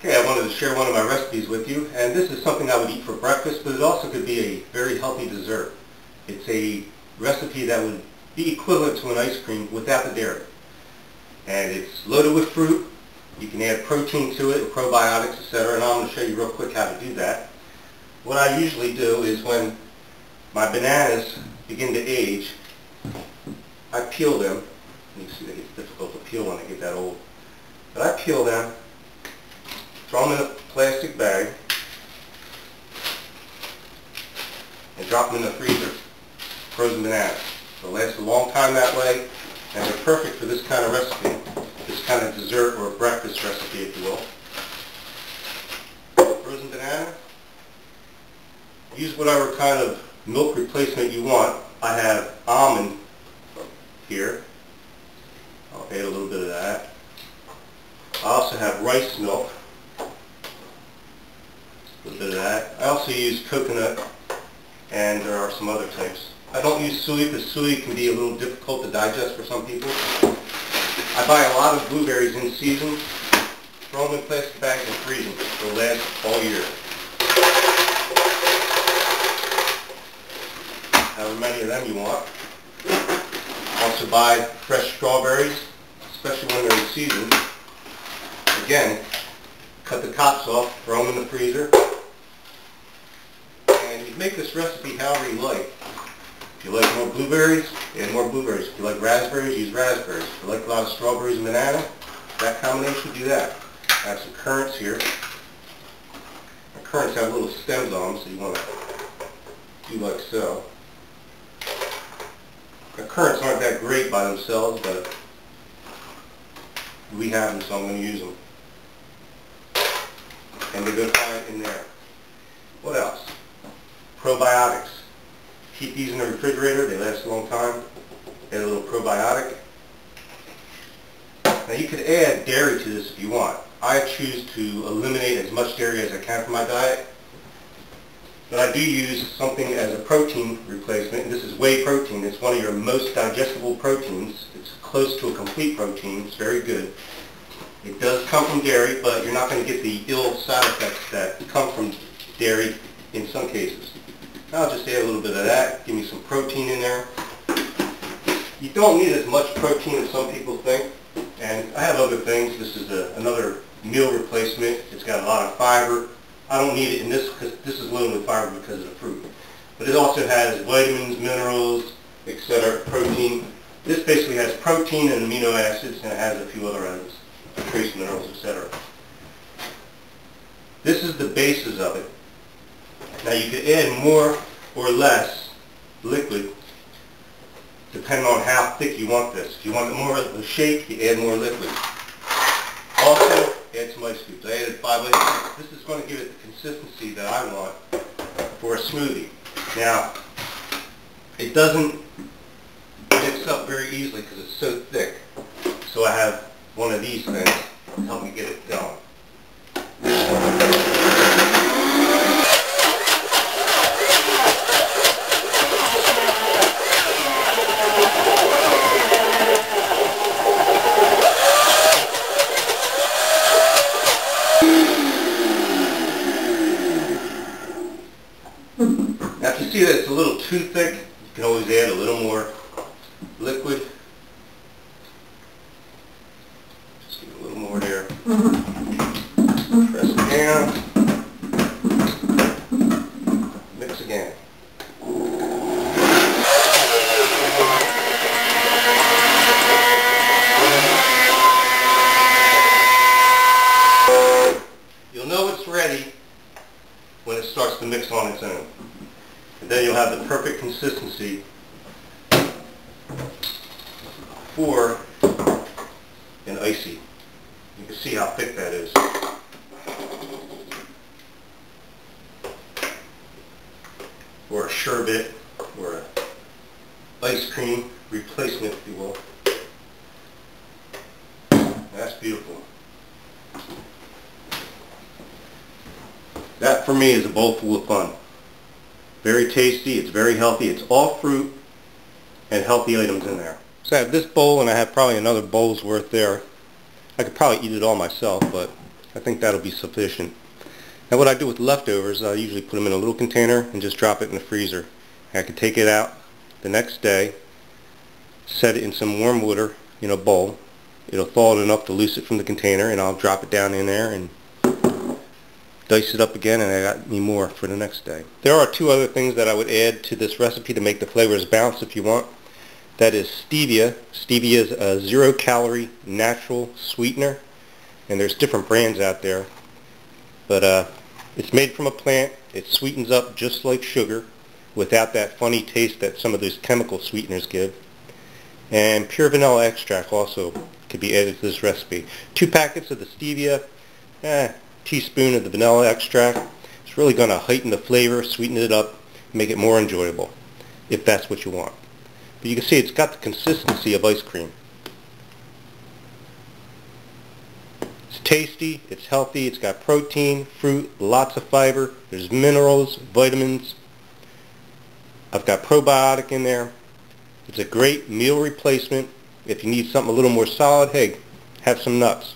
Okay, I wanted to share one of my recipes with you, and this is something I would eat for breakfast, but it also could be a very healthy dessert. It's a recipe that would be equivalent to an ice cream without the dairy. And it's loaded with fruit. You can add protein to it, probiotics, etc., and I'm going to show you real quick how to do that. What I usually do is when my bananas begin to age, I peel them. You can see that it's difficult to peel when they get that old. But I peel them, throw them in a plastic bag, and drop them in the freezer. Frozen bananas. They'll last a long time that way, and they're perfect for this kind of recipe, this kind of dessert or breakfast recipe, if you will. Frozen banana. Use whatever kind of milk replacement you want. I have almond here. I'll add a little bit of that. I also have rice milk. A little bit of that. I also use coconut, and there are some other types. I don't use soy because soy can be a little difficult to digest for some people. I buy a lot of blueberries in season, throw them in plastic bags and freeze them. They'll last all year. However many of them you want. Also buy fresh strawberries, especially when they're in season. Again, cut the tops off, throw them in the freezer. And you make this recipe however you like. If you like more blueberries, add more blueberries. If you like raspberries, use raspberries. If you like a lot of strawberries and banana, that combination, do that. I have some currants here. The currants have little stems on them, so you want to do like so. The currants aren't that great by themselves, but we have them, so I'm going to use them. And they go fine in there. What else? Probiotics. Keep these in the refrigerator. They last a long time. Add a little probiotic. Now you could add dairy to this if you want. I choose to eliminate as much dairy as I can from my diet. But I do use something as a protein replacement, and this is whey protein. It's one of your most digestible proteins. It's close to a complete protein. It's very good. It does come from dairy, but you're not going to get the ill side effects that come from dairy in some cases. I'll just add a little bit of that, give me some protein in there. You don't need as much protein as some people think, and I have other things. This is another meal replacement. It's got a lot of fiber. I don't need it in this because this is loaded with fiber because of the fruit. But it also has vitamins, minerals, etc., protein. This basically has protein and amino acids, and it has a few other items, trace minerals, etc. This is the basis of it. Now you could add more or less liquid depending on how thick you want this. If you want more of a shake, you add more liquid. Also, add some ice cubes. I added 5 ice cubes. This is going to give it the consistency that I want for a smoothie. Now, it doesn't mix up very easily because it's so thick. So I have one of these things to help me get it going. Now if you see that it's a little too thick, you can always add a little more liquid. Just give it a little more there. Press it down. Mix again. You'll know it's ready when it starts to mix on its own. And then you'll have the perfect consistency for an icy. You can see how thick that is. Or a sherbet, or an ice cream replacement, if you will. That's beautiful. That for me is a bowl full of fun. Very tasty, it's very healthy, it's all fruit and healthy items in there. So I have this bowl and I have probably another bowl's worth there. I could probably eat it all myself, but I think that'll be sufficient. Now what I do with leftovers, I usually put them in a little container and just drop it in the freezer. I can take it out the next day, set it in some warm water in a bowl. It'll thaw it enough to loose it from the container, and I'll drop it down in there and dice it up again, and I got me more for the next day. There are two other things that I would add to this recipe to make the flavors bounce if you want. That is stevia. Stevia is a 0-calorie natural sweetener, and there's different brands out there. But it's made from a plant. It sweetens up just like sugar without that funny taste that some of those chemical sweeteners give. And pure vanilla extract also could be added to this recipe. 2 packets of the stevia, teaspoon of the vanilla extract. It's really going to heighten the flavor, sweeten it up, make it more enjoyable, if that's what you want. But you can see it's got the consistency of ice cream. It's tasty, it's healthy, it's got protein, fruit, lots of fiber, there's minerals, vitamins. I've got probiotic in there. It's a great meal replacement. If you need something a little more solid, hey, have some nuts.